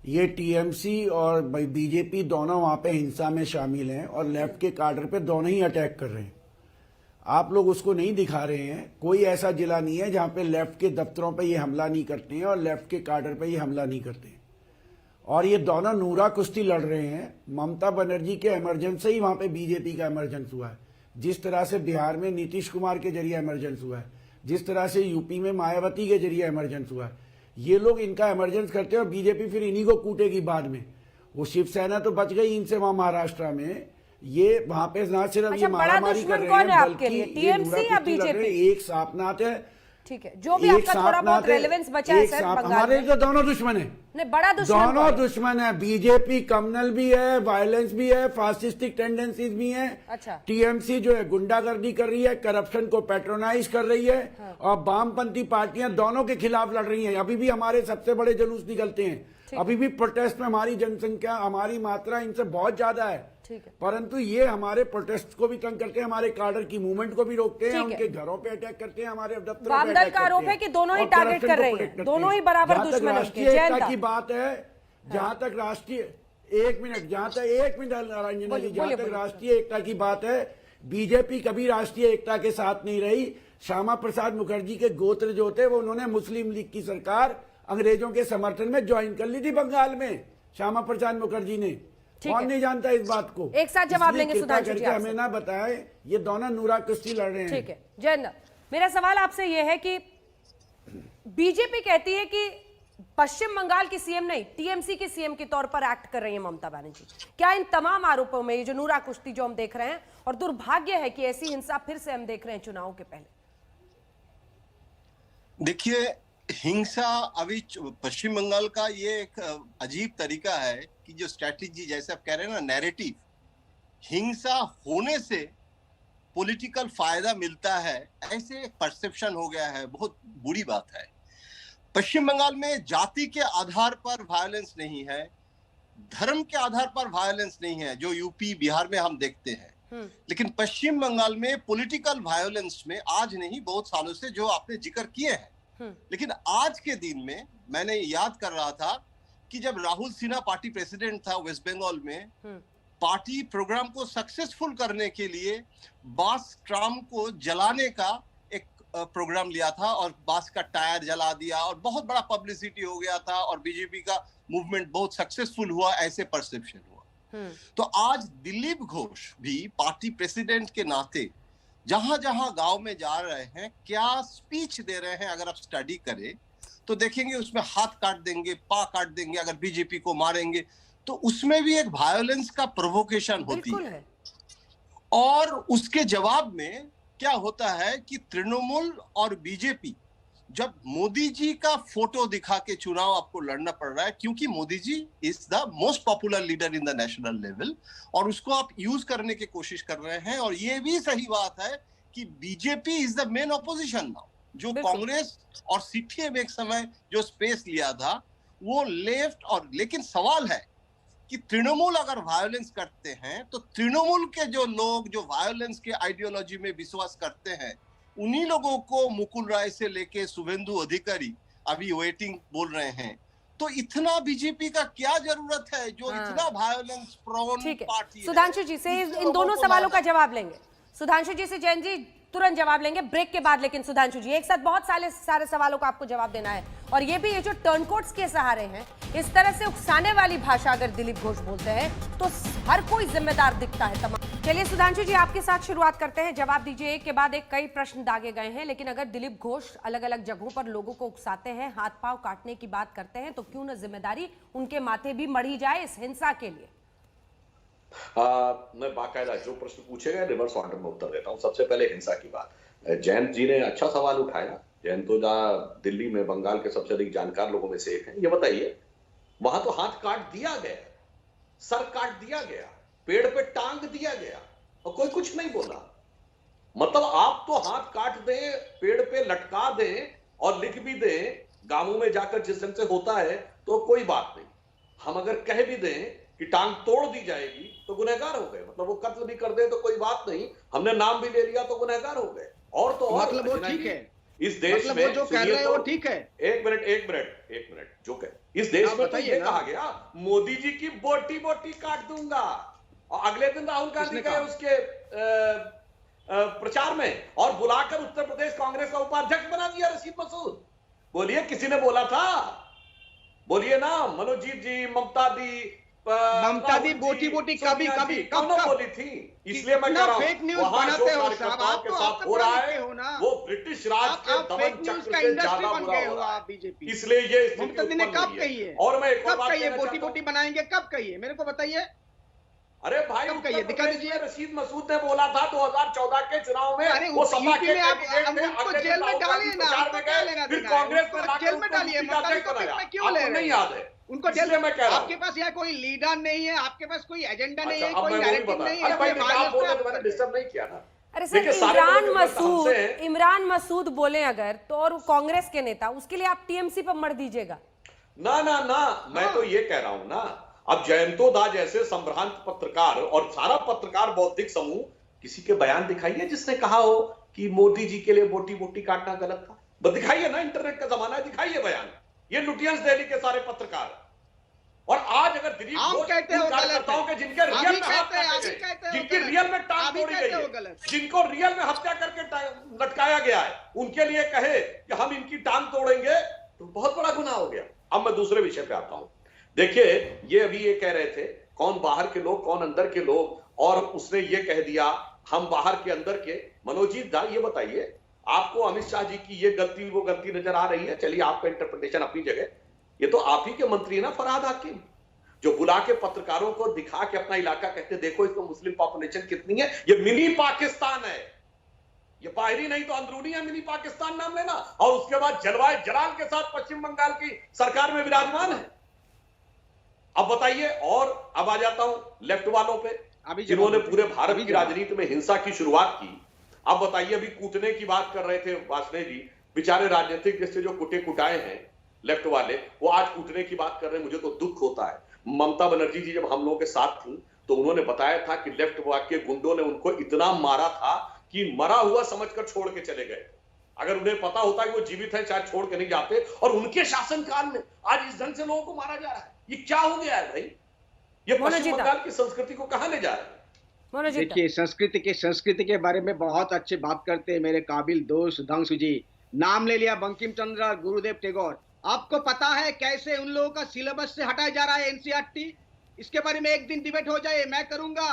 ये टीएमसी और बीजेपी दोनों वहाँ पे हिंसा में शामिल हैं और लेफ्ट के काडर पे दोनों ही अटैक कर रहे हैं। आप लोग उसको नहीं दिखा रहे हैं। कोई ऐसा जिला नहीं है जहाँ पे लेफ्ट के दफ्तरों पे ये हमला नहीं करते हैं और लेफ्ट के काडर पे ये हमला नहीं करते हैं। और ये दोनों नूरा कुश्ती लड़ रहे हैं। ममता बनर्जी के इमरजेंस से ही वहां पे बीजेपी का इमरजेंस हुआ है। जिस तरह से बिहार में नीतीश कुमार के जरिए इमरजेंस हुआ है, जिस तरह से यूपी में मायावती के जरिए इमरजेंस हुआ है, ये लोग इनका इमरजेंस करते हैं और बीजेपी फिर इन्हीं को कूटेगी बाद में। वो शिवसेना तो बच गई इनसे वहां महाराष्ट्र में। ये वहां पे ना सिर्फ ये मारामारी कर रहे हैं बल्कि ये नूरा कुश्ती लड़ रहे हैं। एक सापनाथ है, ठीक है, जो भी आपका थोड़ा बहुत रेलेवेंस बचा है सर, हमारे तो दोनों दुश्मन है, नहीं बड़ा दुश्मन, दोनों दुश्मन है। बीजेपी कम्युनल भी है, वायलेंस भी है, फासिस्टिक टेंडेंसीज भी है। अच्छा, टीएमसी जो है गुंडागर्दी कर रही है, करप्शन को पैट्रोनाइज कर रही है। हाँ। और वामपंथी पार्टियां दोनों के खिलाफ लड़ रही हैं। अभी भी हमारे सबसे बड़े जुलूस निकलते हैं, अभी भी प्रोटेस्ट में हमारी जनसंख्या, हमारी मात्रा इनसे बहुत ज्यादा है। परंतु ये हमारे प्रोटेस्ट को भी तंग करते हैं, हमारे कार्डर की मूवमेंट को भी रोकते हैं, उनके घरों पे अटैक करते हैं, हमारे दफ्तरों पे अटैक का आरोप है कि दोनों ही टारगेट कर रहे हैं, दोनों ही बराबर दुश्मन हैं। राष्ट्रीय एकता की बात है, जहां तक राष्ट्रीय एक मिनट रंजना जी, जहां तक राष्ट्रीय एकता की बात है, बीजेपी कभी राष्ट्रीय एकता के साथ नहीं रही। श्यामा प्रसाद मुखर्जी के गोत्र जो थे वो उन्होंने मुस्लिम लीग की सरकार अंग्रेजों के समर्थन में ज्वाइन कर ली थी बंगाल में, श्यामा प्रसाद मुखर्जी ने। कौन नहीं जानता इस बात को? एक साथ जवाब इसलिए लेंगे कृपा सुधांशु जी करके आपसे। हमें ना बताए ये दोनों नूरा कुश्ती लड़ रहे हैं। ठीक है जयेंद्र, मेरा सवाल आपसे यह है कि बीजेपी कहती है कि पश्चिम बंगाल की सीएम नहीं, टीएमसी की सीएम के तौर पर एक्ट कर रही है ममता बनर्जी। क्या इन तमाम आरोपों में ये जो नूरा कुश्ती जो हम देख रहे हैं, और दुर्भाग्य है कि ऐसी हिंसा फिर से हम देख रहे हैं चुनाव के पहले? देखिए, हिंसा अभी पश्चिम बंगाल का ये एक अजीब तरीका है कि जो स्ट्रैटेजी, जैसे आप कह रहे हैं ना, नैरेटिव, हिंसा होने से पॉलिटिकल फायदा मिलता है, ऐसे एक परसेप्शन हो गया है। बहुत बुरी बात है। पश्चिम बंगाल में जाति के आधार पर वायलेंस नहीं है, धर्म के आधार पर वायलेंस नहीं है, जो यूपी बिहार में हम देखते हैं। लेकिन पश्चिम बंगाल में पॉलिटिकल वायलेंस में आज नहीं, बहुत सालों से, जो आपने जिक्र किए हैं। लेकिन आज के दिन में मैंने याद कर रहा था कि जब राहुल सिन्हा पार्टी प्रेसिडेंट था वेस्ट बंगाल में, पार्टी प्रोग्राम को सक्सेसफुल करने के लिए बास ट्राम को जलाने का एक प्रोग्राम लिया था और बास का टायर जला दिया और बहुत बड़ा पब्लिसिटी हो गया था और बीजेपी का मूवमेंट बहुत सक्सेसफुल हुआ, ऐसे परसेप्शन हुआ। तो आज दिलीप घोष भी पार्टी प्रेसिडेंट के नाते जहां जहां गांव में जा रहे हैं, क्या स्पीच दे रहे हैं, अगर आप स्टडी करें तो देखेंगे उसमें हाथ काट देंगे, पा काट देंगे, अगर बीजेपी को मारेंगे तो उसमें भी एक वायलेंस का प्रोवोकेशन होती है। और उसके जवाब में क्या होता है कि तृणमूल और बीजेपी, जब मोदी जी का फोटो दिखा के चुनाव आपको लड़ना पड़ रहा है, क्योंकि Modi ji is the most popular leader in the national level, और उसको आप यूज करने की कोशिश कर रहे हैं। और ये भी सही बात है कि BJP is the main opposition now. जो कांग्रेस और सीपीएम एक समय जो स्पेस लिया था वो लेफ्ट, और लेकिन सवाल है कि तृणमूल अगर वायलेंस करते हैं तो तृणमूल के जो लोग जो वायलेंस के आइडियोलॉजी में विश्वास करते हैं, उन्हीं लोगों को मुकुल राय से लेके शुभेंदु अधिकारी अभी वेटिंग बोल रहे हैं। तो इतना बीजेपी का क्या जरूरत है जो इतना वायलेंस प्रोन पार्टी है। सुधांशु जी से इन दोनों सवालों का जवाब लेंगे। सुधांशु जी से जैन जी तुरंत जवाब लेंगे ब्रेक के बाद। लेकिन सुधांशु जी, एक साथ बहुत सारे सवालों का आपको जवाब देना है। और ये भी, ये जो टर्नकोट्स के सहारे हैं, इस तरह से उकसाने वाली भाषा अगर दिलीप घोष बोलते हैं तो हर कोई जिम्मेदार दिखता है तमाम। चलिए सुधांशु जी, आपके साथ शुरुआत करते हैं। जवाब दीजिए। एक के बाद एक कई प्रश्न दागे गए हैं, लेकिन अगर दिलीप घोष अलग अलग जगहों पर लोगों को उकसाते हैं, हाथ पांव काटने की बात करते हैं, तो क्यों न जिम्मेदारी उनके माथे भी मढ़ी जाए इस हिंसा के लिए? मैं बाकायदा जो प्रश्न पूछे गए रिवर्स ऑर्डर में उत्तर देता हूं। सबसे पहले हिंसा की बात, जयंत जी ने अच्छा सवाल उठाया। जयंत तो दिल्ली में बंगाल के सबसे अधिक जानकार लोगों में से एक है। ये बताइए, वहां तो हाथ काट दिया गया, सर काट दिया गया, पेड़ पे टांग दिया गया और कोई कुछ नहीं बोला। मतलब आप तो हाथ काट दें, पेड़ पे लटका दें और लिख भी दें, गांवों में जाकर जिस ढंग से होता है तो कोई बात नहीं। हम अगर कह भी दें कि टांग तोड़ दी जाएगी तो गुनहगार हो गए। मतलब वो कत्ल भी कर दे तो कोई बात नहीं, हमने नाम भी ले लिया तो गुनहगार हो गए। और तो और मतलब वो ठीक है, इस देश मतलब में वो जो कह रहे हैं वो ठीक है। एक मिनट जो कह, इस देश में तो ये कहा गया मोदी जी की बोटी बोटी काट दूंगा, और अगले दिन राहुल गांधी गए उसके प्रचार में और बुलाकर उत्तर प्रदेश कांग्रेस का उपाध्यक्ष बना दिया रशीद मसूद। बोलिए, किसी ने बोला था? बोलिए ना, मनोजीत जी, ममता दी बोटी बोटी कभी बोली थी? इसलिए मैं कह रहा हूं, फेक न्यूज बनाते हो साहब, आप तो आप हो रहा है वो ब्रिटिश राज के दमन चक्र से ज्यादा बुरा हो रहा है। बीजेपी, इसलिए ये ममता दी ने कब कही है? और मैं एक और बात कही है, बोटी बोटी बनाएंगे, कब कही है? मेरे को बताइए। अरे भाई, कब कही है? दिखा दीजिए। रशीद मसूद ने बोला था 2014 के चुनाव में। अरे वो सपा के उनको जेल में डालिए ना, फिर कांग्रेस को जेल में डालिए, क्यों ले रहे हैं? नहीं याद है उनको जेल में। आपके पास यहाँ कोई लीडर नहीं है, आपके पास कोई एजेंडा नहीं है, कोई नैरेटिव नहीं है। मैंने डिस्टर्ब नहीं किया ना। अरे सर, इमरान मसूद बोले अगर तो, और कांग्रेस के नेता, उसके लिए आप टीएमसी पर मर दीजिएगा ना। मैं तो ये कह रहा हूं ना, अब जयंतो दा जैसे संभ्रांत पत्रकार और सारा पत्रकार बौद्धिक समूह, किसी के बयान दिखाइए जिसने कहा हो कि मोदी जी के लिए बोटी बोटी काटना गलत था। बस दिखाइए ना, इंटरनेट का जमाना है, दिखाइए बयान। ये लुटियंस दिल्ली के सारे पत्रकार। और आज अगर दिलीप घोष कार्यकर्ताओं के जिनके रियल में हाथ काटे गए, जिनकी रियल में टांग तोड़ी गई है, जिनको रियल में हत्या करके लटकाया गया है, उनके लिए कहे कि हम इनकी टांग तोड़ेंगे, तो बहुत बड़ा गुनाह हो गया। अब मैं दूसरे विषय पे आता हूं। देखिए, ये अभी ये कह रहे थे कौन बाहर के लोग, कौन अंदर के लोग, और उसने ये कह दिया हम बाहर के अंदर के। मनोज जी ये बताइए, आपको अमित शाह जी की ये गलती वो गलती नजर आ रही है? चलिए आपका इंटरप्रिटेशन अपनी जगह, ये तो आप ही के मंत्री है ना फरहाद हाकिम, जो बुला के पत्रकारों को दिखा के अपना इलाका कहते देखो इसमें मुस्लिम पॉपुलेशन कितनी है, ये मिनी पाकिस्तान है, ये बाहरी नहीं तो अंदरूनी है मिनी पाकिस्तान नाम लेना, और उसके बाद जलवायु जलाल के साथ पश्चिम बंगाल की सरकार में विराजमान है। अब बताइए, और अब आ जाता हूं लेफ्ट वालों पे, जिन्होंने पूरे भारत की राजनीति में हिंसा की शुरुआत की। अब बताइए, अभी कूटने की बात कर रहे थे वाजपेयी जी, बेचारे राजनीतिक दृष्टि से जो कुटे कुटाए हैं लेफ्ट वाले, वो आज कूटने की बात कर रहे हैं। मुझे तो दुख होता है। ममता बनर्जी जी जब हम लोगों के साथ थी तो उन्होंने बताया था कि लेफ्ट के गुंडों ने उनको इतना मारा था कि मरा हुआ समझकर छोड़ के चले गए। अगर उन्हें पता होता कि वो जीवित है शायद छोड़ के नहीं जाते। और उनके शासनकाल में आज इस ढंग से लोगों को मारा जा रहा है, ये क्या हो गया है भाई? ये पश्चिम बंगाल की संस्कृति को कहां ले जा रहा है? देखिए, संस्कृति के बारे में बहुत अच्छे बात करते हैं मेरे काबिल दोस्त सुधांशु जी। नाम ले लिया बंकिम चंद्र, गुरुदेव टैगोर। आपको पता है कैसे उन लोगों का सिलेबस से हटाया जा रहा है एनसीईआरटी? इसके बारे में एक दिन डिबेट हो जाए, मैं करूंगा।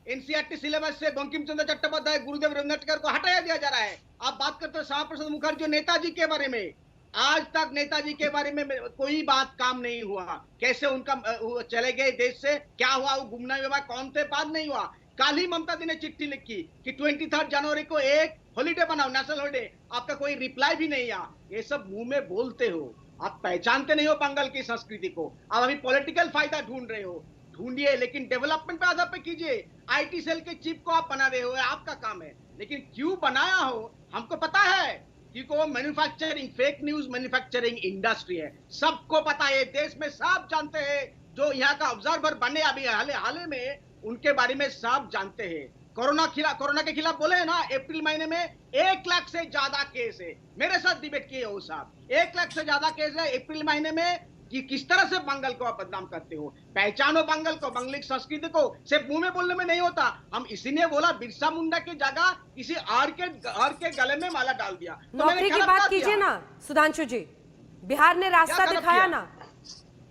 एनसीईआरटी सिलेबस से बंकिम चंद्र चट्टोपाध्याय, गुरुदेव रवींद्रनाथ टैगोर को हटाया दिया जा रहा है। आप बात करते हो श्यामा प्रसाद मुखर्जी, नेताजी के बारे में। आज तक नेताजी के बारे में कोई बात काम नहीं हुआ। कैसे उनका चले गए देश से, क्या हुआ, वो गुमनामी हुआ, कौन थे, बात नहीं हुआ। कल ही ममता दी ने चिट्ठी लिखी कि 23 जनवरी को एक हॉलीडे बनाओ, नेशनल हॉलीडे। आपका कोई रिप्लाई भी नहीं आया। ये सब मुंह में बोलते हो, आप पहचानते नहीं हो बंगाल की संस्कृति को। आप अभी पॉलिटिकल फायदा ढूंढ रहे हो, ढूंढिए, लेकिन डेवलपमेंट पे आधार पे कीजिए। आईटी सेल के चीफ को आप बना रहे हो, आपका काम है, लेकिन क्यों बनाया हो हमको पता है। क्योंकि वो manufacturing, fake news manufacturing industry है, सबको पता है, देश में सब जानते हैं। जो यहाँ का ऑब्जर्वर बने अभी हाल में, उनके बारे में सब जानते हैं। कोरोना के खिलाफ बोले है ना, अप्रैल महीने में 1 लाख से ज्यादा केस है। मेरे साथ डिबेट किए हो साहब, 1 लाख से ज्यादा केस है अप्रैल महीने में। कि किस तरह से बंगाल को आप बदनाम करते हो। पहचानो बंगाल को, बंगाली संस्कृति को, सिर्फ मुंह में बोलने में नहीं होता। हम इसीलिए बोला बिरसा मुंडा की जगह किसी और के गले में माला डाल दिया। नौकरी की बात कीजिए ना सुधांशु जी, बिहार ने रास्ता दिखाया ना,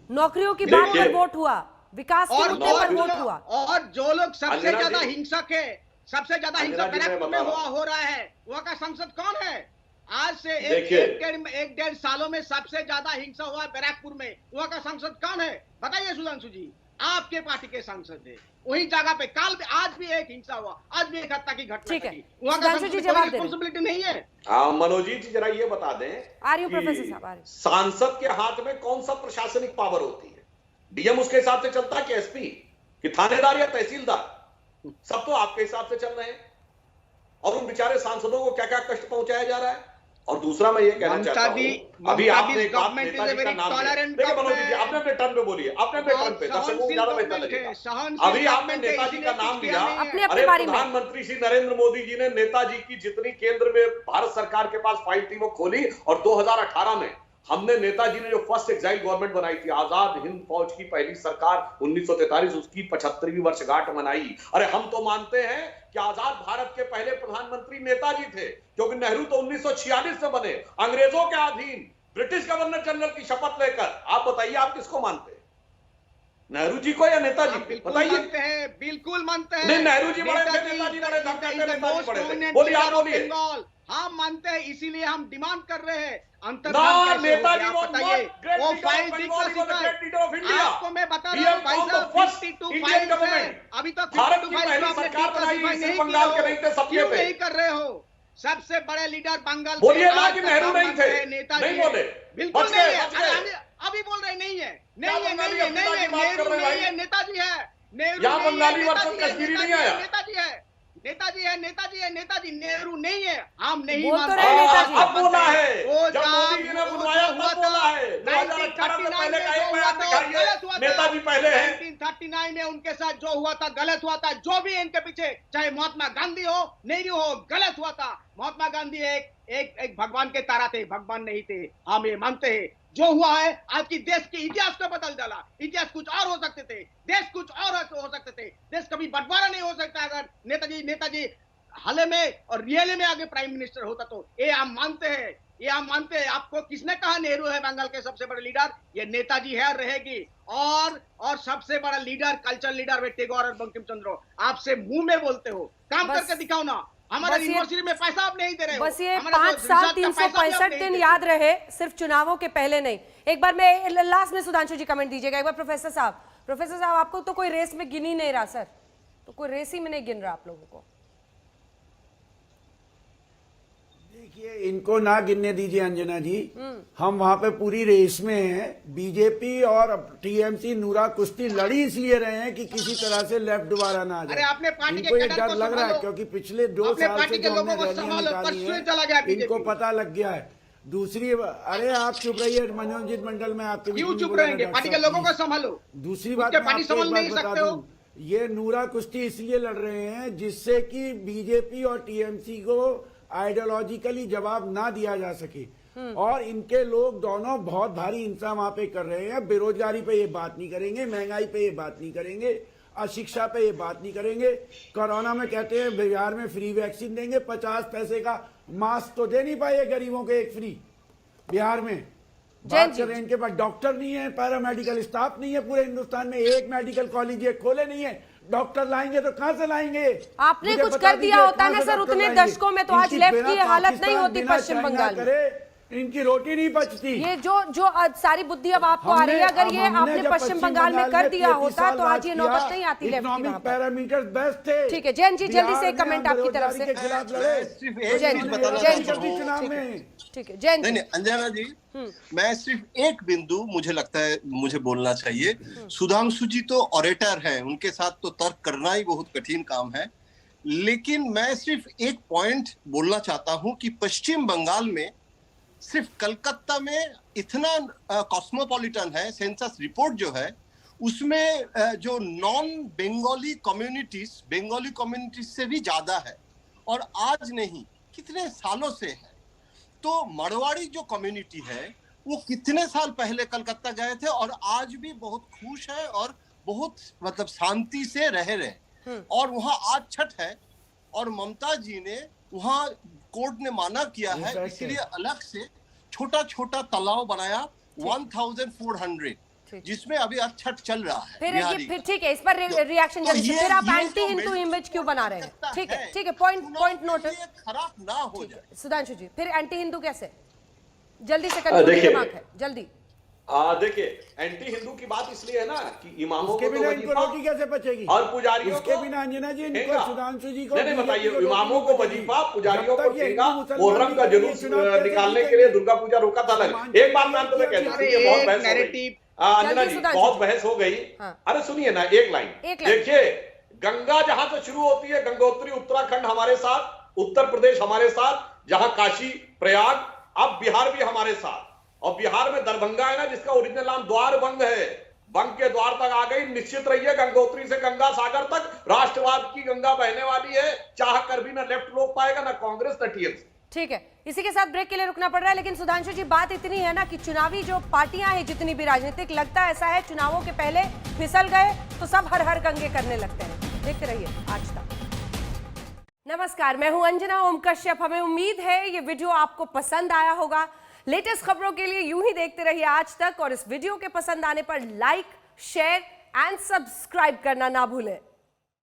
नौकरियों की बात पर वोट हुआ, विकास के मुद्दे पर वोट हुआ। और जो लोग सबसे ज्यादा हिंसक है, सबसे ज्यादा हिंसा बैरकपुर में हो रहा है, वहाँ का सांसद कौन है? आज से एक डेढ़ सालों में सबसे ज्यादा हिंसा हुआ है बैरकपुर में, वहाँ का सांसद कौन है? बताइए सुधांशु जी, आपके पार्टी के सांसद है। वही जगह पे कल भी, आज भी एक हिंसा हुआ, आज भी एक हत्या की घटना घटी, वहाँ का रिस्पॉन्सिबिलिटी नहीं है। मनोज जी जरा ये बता दें, प्रोफेसर साहब, सांसद के हाथ में कौन सा प्रशासनिक पावर होती है? डीएम उसके हिसाब से चलता है कि एसपी, कि थानेदार या तहसीलदार? सब तो आपके हिसाब से चल रहे हैं। और उन बेचारे सांसदों को क्या क्या कष्ट पहुंचाया जा रहा है। और दूसरा मैं ये कहना चाहता हूं, अभी आपने नेताजी का नाम लिया, देखिए मनोज जी आपने अपने टर्न पे बोलिए, आपने अपने टर्न पे, दर्शकों को ज्यादा बेहतर लगेगा। अभी आपने नेताजी का नाम लिया, अरे प्रधानमंत्री श्री नरेंद्र मोदी जी ने नेताजी की जितनी केंद्र में भारत सरकार के पास फाइल थी वो खोली, और 2018 में हमने नेताजी ने जो फर्स्ट एग्जाइल गवर्नमेंट बनाई थी, आजाद हिंद फौज की पहली सरकार 1943, उसकी 75वीं वर्षगांठ मनाई। अरे हम तो मानते हैं कि आजाद भारत के पहले प्रधानमंत्री नेताजी थे, क्योंकि नेहरू तो 1946 में बने, अंग्रेजों के अधीन ब्रिटिश गवर्नर जनरल की शपथ लेकर। आप बताइए आप किसको मानते हैं, नेहरू जी को या नेताजी को? बताइए। बिल्कुल मानते हैं। नहीं, नेहरू जी बड़े थे, नेताजी बड़े थे, नेताजी बड़े थे। बोलिए, आप बोलिए। हम मानते हैं, इसीलिए हम डिमांड कर रहे हैं नेताजी वो फाइल आपको मैं बता रहा हूँ भाई साहब, 52 फाइल है अभी तक। भारत की पहली सरकार बनाई सिर्फ बंगाल के नहीं थे, सबके थे। नहीं कर रहे हो। सबसे बड़े लीडर बंगाल बोलिए ना कि नेहरू नहीं थे, नहीं बोले, बिल्कुल नहीं है। अभी बोल रहे नहीं है, नहीं है, नहीं है, नहीं है, नेहरू नहीं है, नेताजी है। नेहरू यहाँ बंगाली वर्सेस कश्मीरी नहीं आया, नेताजी है, नेताजी है, नेताजी है, नेताजी, नेहरू नहीं है। हम नहीं मानते। अब बोला है, जब मोदी जी ने बुलवाया तब बोला है। 2018 से पहले का एक बयान दिखाइए, नेताजी पहले हैं। 1939 में उनके साथ जो हुआ था गलत हुआ था। जो भी इनके पीछे, चाहे महात्मा गांधी हो, नेहरू हो, गलत हुआ था। महात्मा गांधी एक भगवान के तारा थे, भगवान नहीं थे, हम ये मानते हैं। जो हुआ है आज की देश के इतिहास को बदल डाला। इतिहास कुछ और हो सकते थे, देश कुछ और हो सकते थे। देश कभी बंटवारा नहीं हो सकता अगर नेताजी हाल में और रियल में आगे प्राइम मिनिस्टर होता तो। ये हम मानते हैं, ये हम मानते हैं। आपको किसने कहा नेहरू है बंगाल के सबसे बड़े लीडर? ये नेताजी है और रहेगी। और सबसे बड़ा लीडर, कल्चरल लीडर वे टैगोर और बंकिम चंद्र। आपसे मुंह में बोलते हो, काम करके दिखाओ ना। हमारे यूनिवर्सिटी में पैसा आप नहीं दे रहे हो। बस ये 5 साल 365 दिन याद रहे, सिर्फ चुनावों के पहले नहीं। एक बार मैं लास्ट में सुधांशु जी कमेंट दीजिएगा। एक बार प्रोफेसर साहब आपको तो कोई रेस में गिन ही नहीं रहा सर, तो कोई रेस ही में नहीं गिन रहा आप लोगों को। देखिए, इनको ना गिनने दीजिए अंजना जी। हम वहां पे पूरी रेस में हैं। बीजेपी और टीएमसी नूरा कुश्ती लड़ी इसलिए रहे हैं कि किसी तरह से लेफ्ट दोबारा ना आ जाए। अरे आपने पार्टी इनको के ये कैडर डर को लग रहा है, संभालो। क्योंकि पिछले 2 साल से जो हमने रैलियां निकाली है, इनको पता लग गया है। दूसरी, अरे आप चुप रहिए, मनोजीत मंडल में आपके क्यों चुप रहेंगे? पार्टी के लोगों को संभालो। दूसरी बात मैं पार्टी आपको संभाल एक नहीं बात बता सकते हो। दूं, ये नूरा कुश्ती इसलिए लड़ रहे हैं जिससे कि बीजेपी और टीएमसी को आइडियोलॉजिकली जवाब ना दिया जा सके। और इनके लोग दोनों बहुत भारी हिंसा वहां पे कर रहे हैं। बेरोजगारी पे ये बात नहीं करेंगे, महंगाई पे ये बात नहीं करेंगे, अशिक्षा पे ये बात नहीं करेंगे। कोरोना में कहते हैं बिहार में फ्री वैक्सीन देंगे, 50 पैसे का मास्क तो दे नहीं पाए गरीबों के एक फ्री बिहार में। बात कर रहे हैं, इनके पास डॉक्टर नहीं है, पैरामेडिकल स्टाफ नहीं है, पूरे हिंदुस्तान में एक मेडिकल कॉलेज ये खोले नहीं है। डॉक्टर लाएंगे तो कहां से लाएंगे? आपने कुछ कर दिया होता ना सर उतने दशकों में, तो आज लेफ्ट की हालत नहीं होती पश्चिम बंगाल में। इनकी रोटी नहीं बचती। ये जो सारी बुद्धि अब आपको आ रही है, अगर ये आपने पश्चिम बंगाल में कर दिया होता तो आज ये नौबत नहीं आती लेफ्ट की वहां पर। पैरामीटर्स बेस्ट थे। ठीक है जैन जी, जल्दी से एक कमेंट आपकी तरफ से। सिर्फ एक चीज बताना चाहता हूं। ठीक है जैन नहीं, अंजना जी, मैं सिर्फ एक बिंदु मुझे लगता है मुझे बोलना चाहिए। सुधांशु जी तो ऑरेटर हैं, उनके साथ तो तर्क करना ही बहुत कठिन काम है। लेकिन मैं सिर्फ एक पॉइंट बोलना चाहता हूं कि पश्चिम बंगाल में सिर्फ कलकत्ता में इतना कॉस्मोपॉलिटन है। सेंसस रिपोर्ट जो है उसमें जो नॉन बंगाली कम्युनिटीज से भी ज्यादा है, और आज नहीं कितने सालों से है। तो मरवाड़ी जो कम्युनिटी है वो कितने साल पहले कलकत्ता गए थे और आज भी बहुत खुश है और बहुत मतलब शांति से रह रहे। और वहाँ आज छठ है और ममता जी ने वहाँ कोर्ट ने माना किया है, इसलिए अलग से छोटा छोटा तालाब बनाया 1400, जिसमें अभी आज छठ चल रहा है। फिर ठीक है, इस पर रिएक्शन जल्दी से। फिर आप एंटी हिंदू इमेज क्यों बना रहे हैं? ठीक है पॉइंट नोट खराब ना हो जाए। सुधांशु जी, फिर एंटी हिंदू कैसे? जल्दी से करिए, जल्दी। देखिए, एंटी हिंदू की बात इसलिए है ना कि इमामों के बिना इनको रोटी कैसे बचेगी और पुजारियों के बिना अंजना जी इनको सुधांशु जी को नहीं बताइए। इमामों को वजीफा, पुजारियों को ठेका, मोहर्रम का जुलूस निकालने के लिए दुर्गा पूजा रोका था। एक बार मैं अंत में कहता हूं, ये बहुत बहस हो गई अंजना जी, बहुत बहस हो गई। अरे सुनिए ना एक लाइन, देखिए गंगा जहां से शुरू होती है, गंगोत्री उत्तराखंड हमारे साथ, उत्तर प्रदेश हमारे साथ, जहां काशी प्रयाग, अब बिहार भी हमारे साथ। और बिहार में दरभंगा है ना, जिसका ओरिजिनल नाम द्वारबंग है, बंग के द्वार तक आ गई। निश्चित रहिए गंगोत्री से गंगा सागर तक राष्ट्रवाद की गंगा बहने वाली है। चाह कर भी ना लेफ्ट रोक पाएगा, ना कांग्रेस, ना टीएमसी। ठीक है, इसी के साथ ब्रेक के लिए रुकना पड़ रहा है। लेकिन सुधांशु जी, बात इतनी है ना कि चुनावी जो पार्टियां हैं, जितनी भी राजनीतिक, लगता ऐसा है चुनावों के पहले फिसल गए तो सब हर हर गंगे करने लगते हैं। देखते रहिए आज तक। नमस्कार, मैं हूं अंजना ओम कश्यप। हमें उम्मीद है ये वीडियो आपको पसंद आया होगा। लेटेस्ट खबरों के लिए यूं ही देखते रहिए आज तक, और इस वीडियो के पसंद आने पर लाइक, शेयर एंड सब्सक्राइब करना ना भूलें।